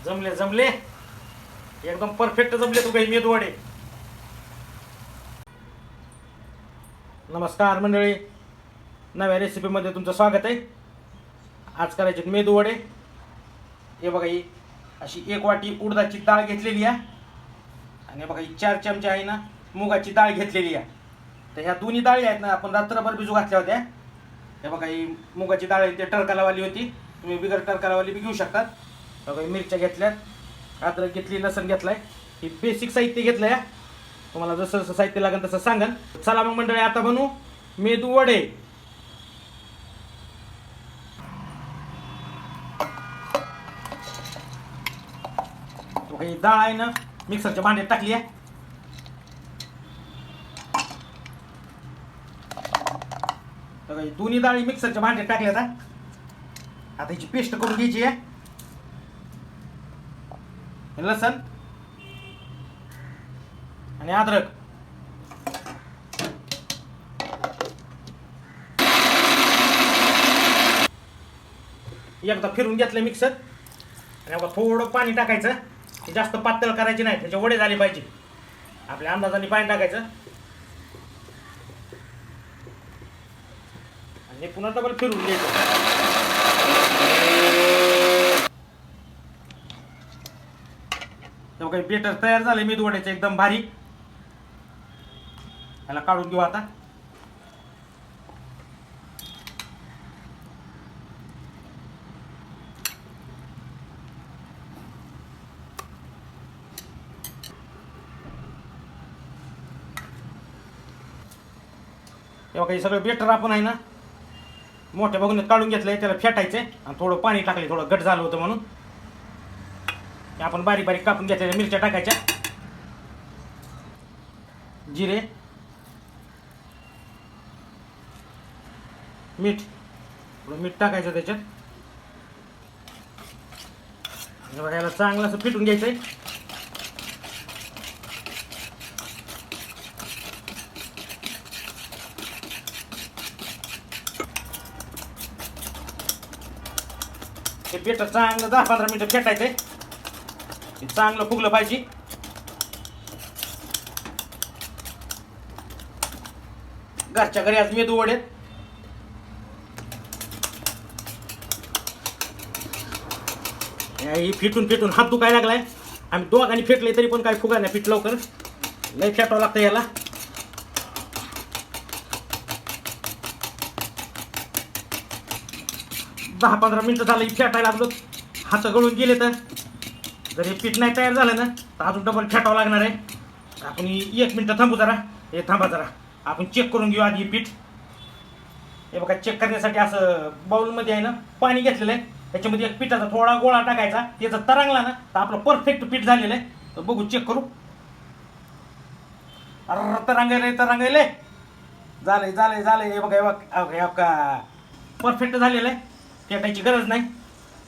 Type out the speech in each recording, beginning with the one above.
जमले जमले एकदम परफेक्ट जमले तू काही मेदूवडे. नमस्कार मंडळी, नव्या रेसिपीमध्ये तुमचं स्वागत आहे. आज करायचे मेदूवडे. हे बघा, ही अशी 1 वाटी उडदाची डाळ घेतलेली आहे आणि बघा ही 4 चमचे आहे ना मुगाची डाळ घेतलेली आहे. तर ह्या दोन्ही डाळी आहेत ना आपण रात्रभर भिजू घातल्या होत्या. हे बघा, ही मुगाची डाळ आहे ते टरकालावाली होती, तुम्ही बिगर टरकालावाली बी घेऊ शकतात. बघा, मिरच्या घेतल्यात, अद्रक घेतली, लसण घेतलाय. ही बेसिक साहित्य घेतलंय. तुम्हाला जसं जसं साहित्य लागेल तसं सांगाल. चला मग मंडळी, आता बनवू मेदू वडे. ही डाळ आहे ना मिक्सरच्या भांड्यात टाकली आहे. बघा, ही दोन्ही डाळी मिक्सरच्या भांड्यात टाकल्यात. आता हिची पेस्ट करून घ्यायची आहे. लसण आणि अद्रक एकदा फिरून घेतलं मिक्सर. आणि आता थोडं पाणी टाकायचं. जास्त पातळ करायची नाही, त्याचे वडे झाले पाहिजे. आपल्या अंदाजाने पाणी टाकायचं आणि पुन्हा डबल फिरून घ्यायचं. काही बेटर तयार झाले मेदू वड्याचे एकदम भारी. याला काढून घेऊ आता. तेव्हा काही सगळं बेटर आपण आहे ना मोठ्या बघून काढून घेतलंय. त्याला फेटायचंय आणि थोडं पाणी टाकले, थोडं घट झालं होतं म्हणून. आपण बारीक बारीक कापून घेतलेल्या मिरच्या टाकायच्या, जिरे, मीठ, थोडं मीठ टाकायचं त्याच्यात. याला चांगलं असं फिटून घ्यायचंय. हे बेटर चांगलं 10-15 मिनिटं फेटायचंय. चांगलं फुगलं पाहिजे. घरच्या घरी आज मेदू वडे. ही फिटून फिटून हात दुखायला लागलाय. आम्ही दोघांनी फेटले तरी पण काय फुगा नाही फिट लवकर. लय फेटावं लागतं याला. दहा 15 मिनिटं झालं फेटायला लागलो. हात गळून गेले. तर जर हे पीठ नाही तयार झालं ना तर अजून डबल फेटावं लागणार आहे. आपण 1 मिनिट थांबू जरा. हे थांबा जरा, आपण चेक करून घेऊ आधी पीठ. हे बघा, चेक करण्यासाठी असं बाउलमध्ये आहे ना पाणी घेतलेलं आहे. त्याच्यामध्ये एक पिठाचा थोडा गोळा टाकायचा. त्याचा तरंगला ना तर आपलं परफेक्ट पीठ झालेलं आहे. तर बघू, चेक करू. अरे तरंगायले झालंय झालंय झालंय. हे बघा, हे बघा परफेक्ट झालेलं आहे. फेटायची गरज नाही.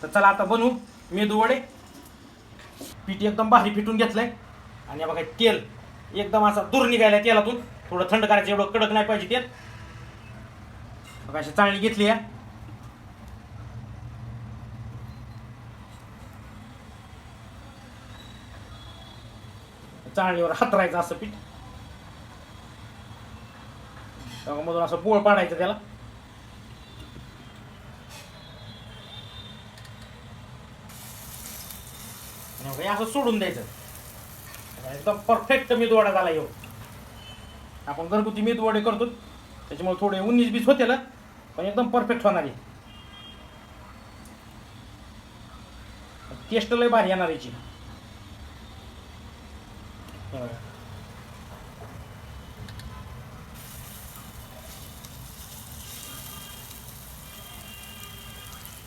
तर चला आता बनवू मेदू वडे. पीठ एकदम भारी फिटून घेतलंय. आणि बघा, तेल एकदम असा दूर निघायला तेलातून. थोडं थंड करायचं, एवढं कडक नाही पाहिजे तेल. बघा, अशी चाळणी घेतली आहे. चाळणीवर हातरायचं असं पीठ. मधून असं पोळ पाडायचं त्याला. असं सोडून द्यायचं. एकदम परफेक्ट मेदू वडा झाला. येऊ आपण घरगुती मेदू वडे करतो त्याच्यामुळे थोडे 19-20 होते ना, पण एकदम परफेक्ट होणार आहे. टेस्ट लय भारी येणार याची.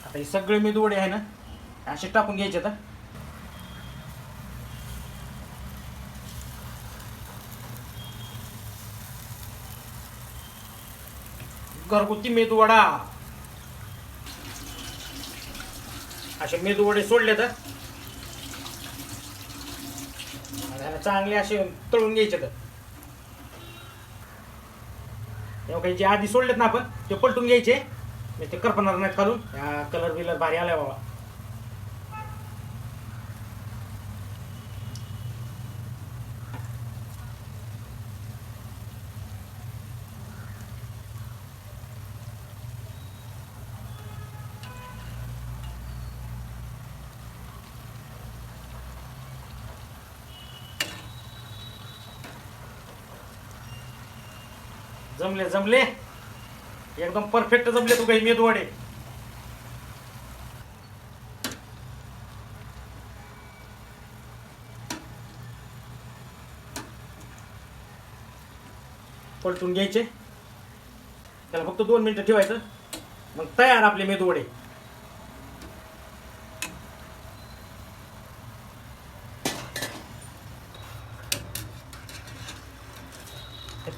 आता हे सगळे मेदू वडे आहे ना असे टाकून घ्यायचे. आता घरगुती मेदू वडा. असे मेदू वडे सोडले तर चांगले असे तळून घ्यायचे. तर तेव्हा काही जे आधी सोडलेत ना आपण ते पलटून घ्यायचे. मी ते करपणार नाहीत खालून. कलर बिलर भारी आलाय बाबा. जमले जमले एकदम परफेक्ट जमले तू काही मेदूवडे. पलटून घ्यायचे, त्याला फक्त 2 मिनिटं ठेवायचं, मग तयार आपले मेदूवडे.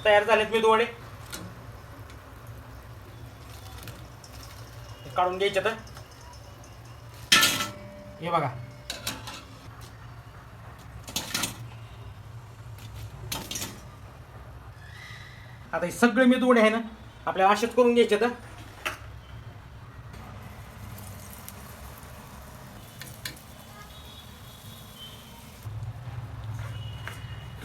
तयार झालेत मेदूवडे. काढून घ्यायचे. तर हे बघा, आता हे सगळे मेदूवडे आहे ना आपल्याला असेच करून घ्यायचे. तर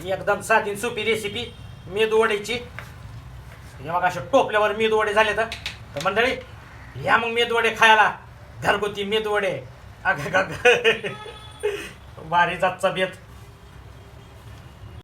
एकदम साधी सोपी रेसिपी मेदूवड्याची. हे बघा असे टोपल्यावर मेदूवडे झाले. तर मंडळी या मग मेदूवडे खायला, घरगुती मेदूवडे. अग भारी जातचा बेत.